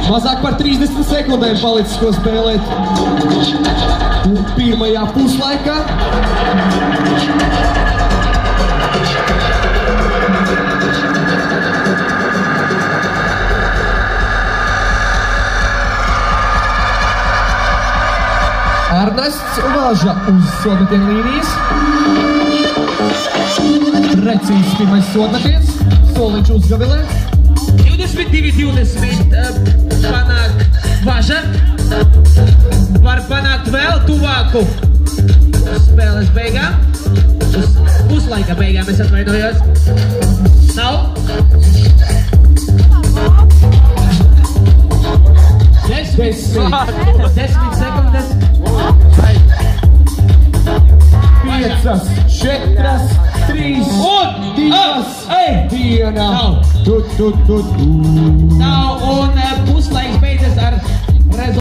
Mazāk par 30 sekundēm palicis, ko spēlēt pirmajā puslaikā. Ernests Važa uz sodmetienu līnijas. Precīzs pirmais sodmetiens. Soliņš uzgavilē. 22-20 panāk Važa. Var panākt vēl tuvāku spēles beigām. Uz puslaika beigām es atvainojos. Nav. 10 sekundes. 5, 4, 3, 2, 1. Nav. Un puslaiks beidzas ar rezultātu.